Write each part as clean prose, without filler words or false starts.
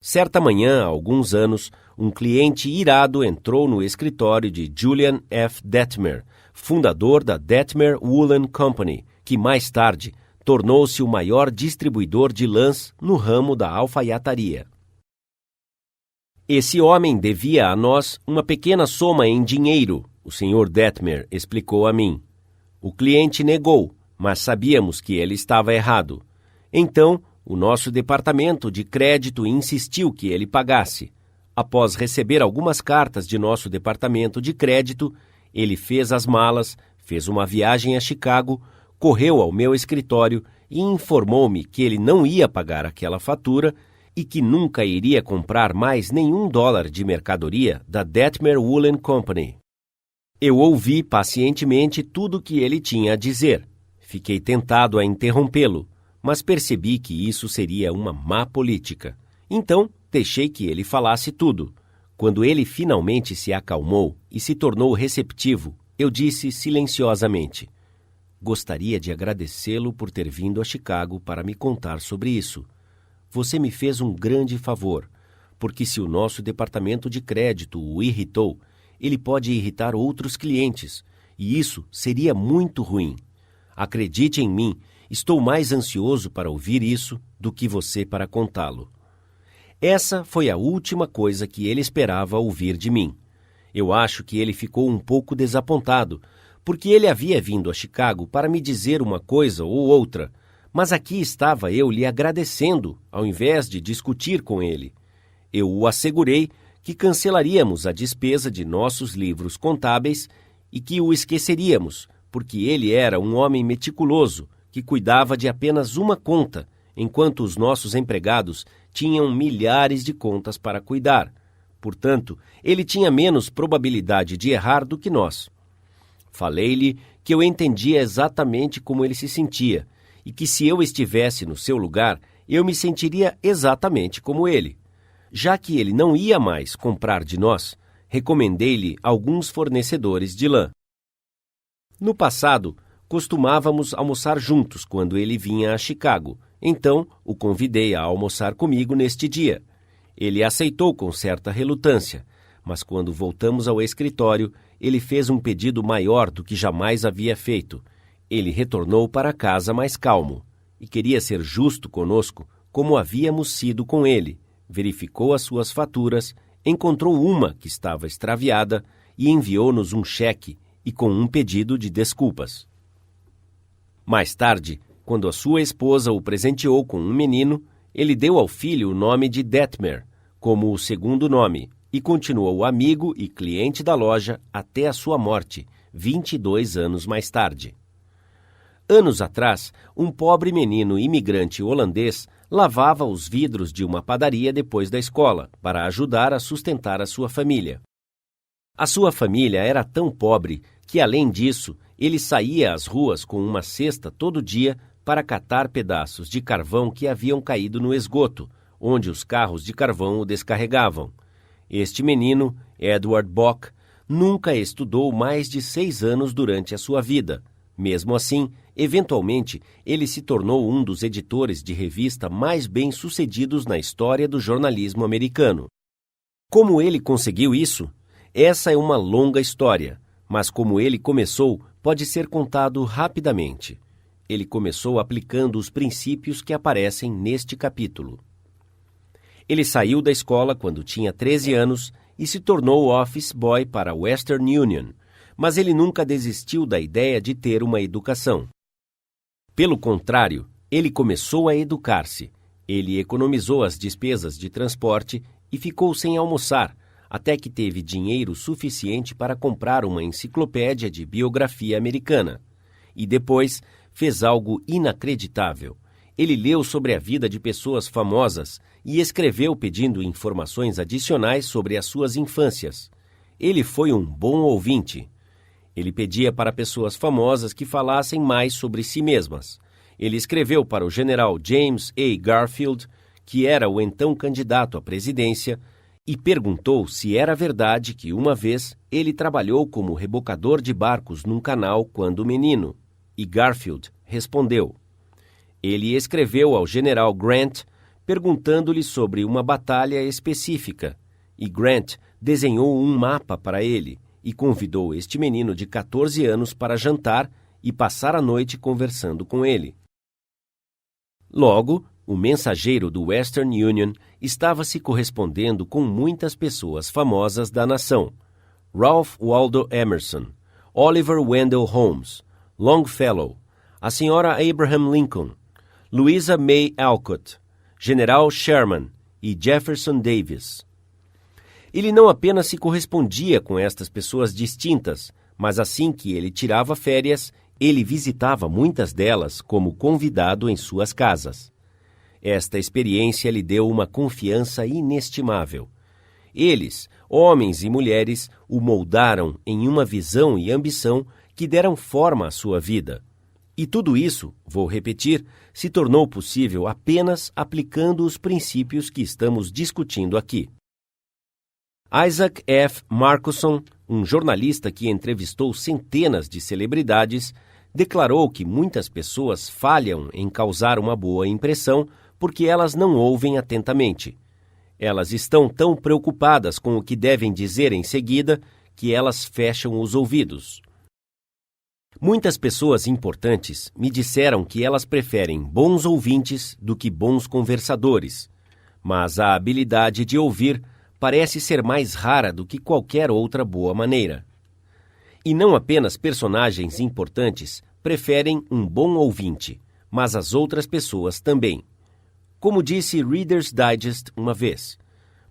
Certa manhã, há alguns anos, um cliente irado entrou no escritório de Julian F. Detmer, fundador da Detmer Woolen Company, que mais tarde tornou-se o maior distribuidor de lãs no ramo da alfaiataria. Esse homem devia a nós uma pequena soma em dinheiro, o Sr. Detmer explicou a mim. O cliente negou, mas sabíamos que ele estava errado. Então, o nosso departamento de crédito insistiu que ele pagasse. Após receber algumas cartas de nosso departamento de crédito, ele fez as malas, fez uma viagem a Chicago, correu ao meu escritório e informou-me que ele não ia pagar aquela fatura e que nunca iria comprar mais nenhum dólar de mercadoria da Detmer Woolen Company. Eu ouvi pacientemente tudo o que ele tinha a dizer. Fiquei tentado a interrompê-lo, mas percebi que isso seria uma má política. Então, deixei que ele falasse tudo. Quando ele finalmente se acalmou e se tornou receptivo, eu disse silenciosamente: "Gostaria de agradecê-lo por ter vindo a Chicago para me contar sobre isso. Você me fez um grande favor, porque se o nosso departamento de crédito o irritou, ele pode irritar outros clientes, e isso seria muito ruim. Acredite em mim, estou mais ansioso para ouvir isso do que você para contá-lo." Essa foi a última coisa que ele esperava ouvir de mim. Eu acho que ele ficou um pouco desapontado, porque ele havia vindo a Chicago para me dizer uma coisa ou outra, mas aqui estava eu lhe agradecendo, ao invés de discutir com ele. Eu o assegurei que cancelaríamos a despesa de nossos livros contábeis e que o esqueceríamos, porque ele era um homem meticuloso que cuidava de apenas uma conta, enquanto os nossos empregados tinham milhares de contas para cuidar. Portanto, ele tinha menos probabilidade de errar do que nós. Falei-lhe que eu entendia exatamente como ele se sentia e que se eu estivesse no seu lugar, eu me sentiria exatamente como ele. Já que ele não ia mais comprar de nós, recomendei-lhe alguns fornecedores de lã. No passado, costumávamos almoçar juntos quando ele vinha a Chicago, então o convidei a almoçar comigo neste dia. Ele aceitou com certa relutância, mas quando voltamos ao escritório, ele fez um pedido maior do que jamais havia feito. Ele retornou para casa mais calmo e queria ser justo conosco como havíamos sido com ele. Verificou as suas faturas, encontrou uma que estava extraviada e enviou-nos um cheque e com um pedido de desculpas. Mais tarde, quando a sua esposa o presenteou com um menino, ele deu ao filho o nome de Detmer, como o segundo nome, e continuou amigo e cliente da loja até a sua morte, 22 anos mais tarde. Anos atrás, um pobre menino imigrante holandês lavava os vidros de uma padaria depois da escola, para ajudar a sustentar a sua família. A sua família era tão pobre que, além disso, ele saía às ruas com uma cesta todo dia para catar pedaços de carvão que haviam caído no esgoto, onde os carros de carvão o descarregavam. Este menino, Edward Bock, nunca estudou mais de 6 anos durante a sua vida. Mesmo assim, eventualmente, ele se tornou um dos editores de revista mais bem-sucedidos na história do jornalismo americano. Como ele conseguiu isso? Essa é uma longa história, mas como ele começou, pode ser contado rapidamente. Ele começou aplicando os princípios que aparecem neste capítulo. Ele saiu da escola quando tinha 13 anos e se tornou office boy para a Western Union, mas ele nunca desistiu da ideia de ter uma educação. Pelo contrário, ele começou a educar-se. Ele economizou as despesas de transporte e ficou sem almoçar, até que teve dinheiro suficiente para comprar uma enciclopédia de biografia americana. E depois fez algo inacreditável. Ele leu sobre a vida de pessoas famosas e escreveu pedindo informações adicionais sobre as suas infâncias. Ele foi um bom ouvinte. Ele pedia para pessoas famosas que falassem mais sobre si mesmas. Ele escreveu para o general James A. Garfield, que era o então candidato à presidência, e perguntou se era verdade que uma vez ele trabalhou como rebocador de barcos num canal quando menino. E Garfield respondeu. Ele escreveu ao general Grant perguntando-lhe sobre uma batalha específica, e Grant desenhou um mapa para ele e convidou este menino de 14 anos para jantar e passar a noite conversando com ele. Logo, o mensageiro do Western Union estava se correspondendo com muitas pessoas famosas da nação: Ralph Waldo Emerson, Oliver Wendell Holmes, Longfellow, a senhora Abraham Lincoln, Louisa May Alcott, General Sherman e Jefferson Davis. Ele não apenas se correspondia com estas pessoas distintas, mas assim que ele tirava férias, ele visitava muitas delas como convidado em suas casas. Esta experiência lhe deu uma confiança inestimável. Eles, homens e mulheres, o moldaram em uma visão e ambição que deram forma à sua vida. E tudo isso, vou repetir, se tornou possível apenas aplicando os princípios que estamos discutindo aqui. Isaac F. Marcusson, um jornalista que entrevistou centenas de celebridades, declarou que muitas pessoas falham em causar uma boa impressão porque elas não ouvem atentamente. Elas estão tão preocupadas com o que devem dizer em seguida que elas fecham os ouvidos. Muitas pessoas importantes me disseram que elas preferem bons ouvintes do que bons conversadores, mas a habilidade de ouvir parece ser mais rara do que qualquer outra boa maneira. E não apenas personagens importantes preferem um bom ouvinte, mas as outras pessoas também. Como disse Reader's Digest uma vez,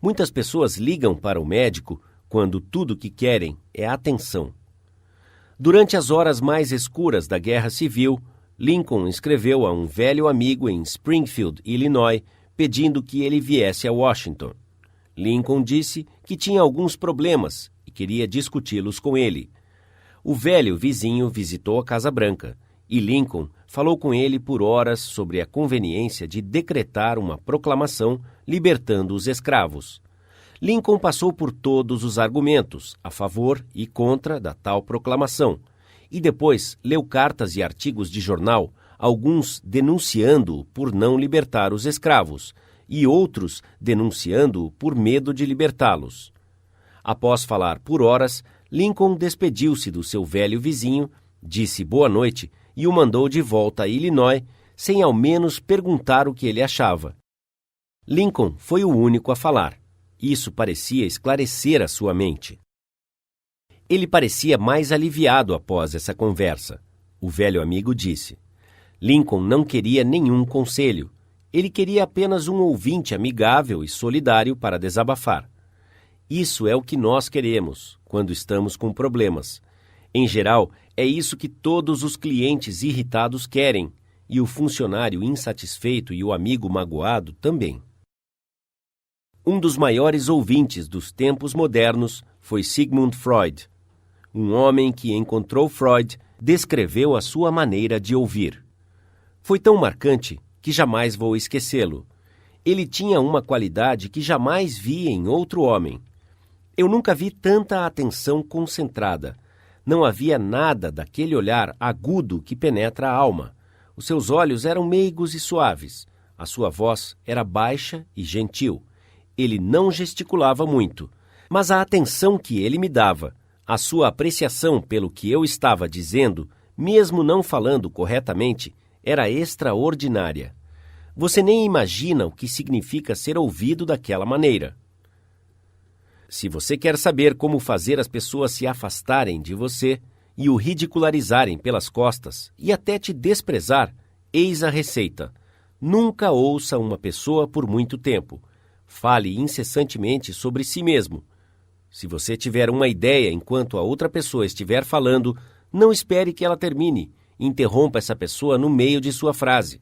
muitas pessoas ligam para o médico quando tudo o que querem é atenção. Durante as horas mais escuras da Guerra Civil, Lincoln escreveu a um velho amigo em Springfield, Illinois, pedindo que ele viesse a Washington. Lincoln disse que tinha alguns problemas e queria discuti-los com ele. O velho vizinho visitou a Casa Branca e Lincoln falou com ele por horas sobre a conveniência de decretar uma proclamação libertando os escravos. Lincoln passou por todos os argumentos a favor e contra da tal proclamação e depois leu cartas e artigos de jornal, alguns denunciando-o por não libertar os escravos e outros denunciando-o por medo de libertá-los. Após falar por horas, Lincoln despediu-se do seu velho vizinho, disse boa noite e o mandou de volta a Illinois, sem ao menos perguntar o que ele achava. Lincoln foi o único a falar. Isso parecia esclarecer a sua mente. Ele parecia mais aliviado após essa conversa. O velho amigo disse. Lincoln não queria nenhum conselho. Ele queria apenas um ouvinte amigável e solidário para desabafar. Isso é o que nós queremos quando estamos com problemas. Em geral, é isso que todos os clientes irritados querem, e o funcionário insatisfeito e o amigo magoado também. Um dos maiores ouvintes dos tempos modernos foi Sigmund Freud. Um homem que encontrou Freud descreveu a sua maneira de ouvir. Foi tão marcante que jamais vou esquecê-lo. Ele tinha uma qualidade que jamais vi em outro homem. Eu nunca vi tanta atenção concentrada. Não havia nada daquele olhar agudo que penetra a alma. Os seus olhos eram meigos e suaves. A sua voz era baixa e gentil. Ele não gesticulava muito, mas a atenção que ele me dava, a sua apreciação pelo que eu estava dizendo, mesmo não falando corretamente, era extraordinária. Você nem imagina o que significa ser ouvido daquela maneira. Se você quer saber como fazer as pessoas se afastarem de você e o ridicularizarem pelas costas e até te desprezar, eis a receita. Nunca ouça uma pessoa por muito tempo. Fale incessantemente sobre si mesmo. Se você tiver uma ideia enquanto a outra pessoa estiver falando, não espere que ela termine. Interrompa essa pessoa no meio de sua frase.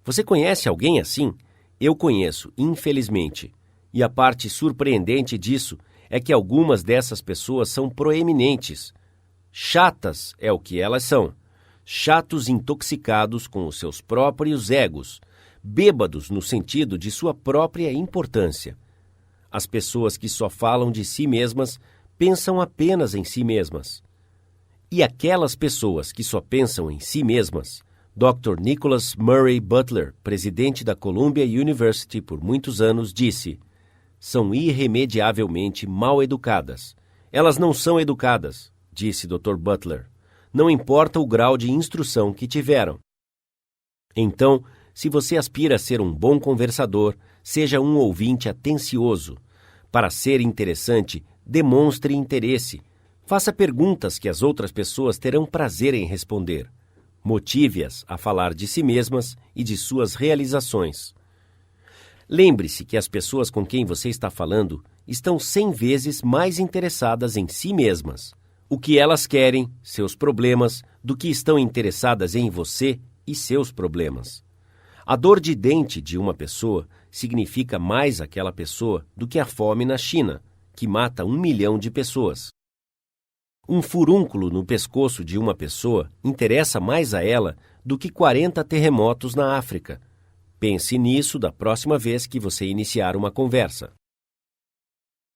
Você conhece alguém assim? Eu conheço, infelizmente. E a parte surpreendente disso é que algumas dessas pessoas são proeminentes. Chatas é o que elas são. Chatos intoxicados com os seus próprios egos. Bêbados no sentido de sua própria importância. As pessoas que só falam de si mesmas pensam apenas em si mesmas. E aquelas pessoas que só pensam em si mesmas Dr. Nicholas Murray Butler, presidente da Columbia University por muitos anos, disse: são irremediavelmente mal educadas. Elas não são educadas, disse Dr. Butler. Não importa o grau de instrução que tiveram. Então, se você aspira a ser um bom conversador, seja um ouvinte atencioso. Para ser interessante, demonstre interesse. Faça perguntas que as outras pessoas terão prazer em responder. Motive-as a falar de si mesmas e de suas realizações. Lembre-se que as pessoas com quem você está falando estão 100 vezes mais interessadas em si mesmas, o que elas querem, seus problemas, do que estão interessadas em você e seus problemas. A dor de dente de uma pessoa significa mais àquela pessoa do que a fome na China, que mata 1 milhão de pessoas. Um furúnculo no pescoço de uma pessoa interessa mais a ela do que 40 terremotos na África. Pense nisso da próxima vez que você iniciar uma conversa.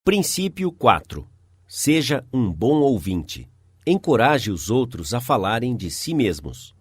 Princípio 4. Seja um bom ouvinte. Encoraje os outros a falarem de si mesmos.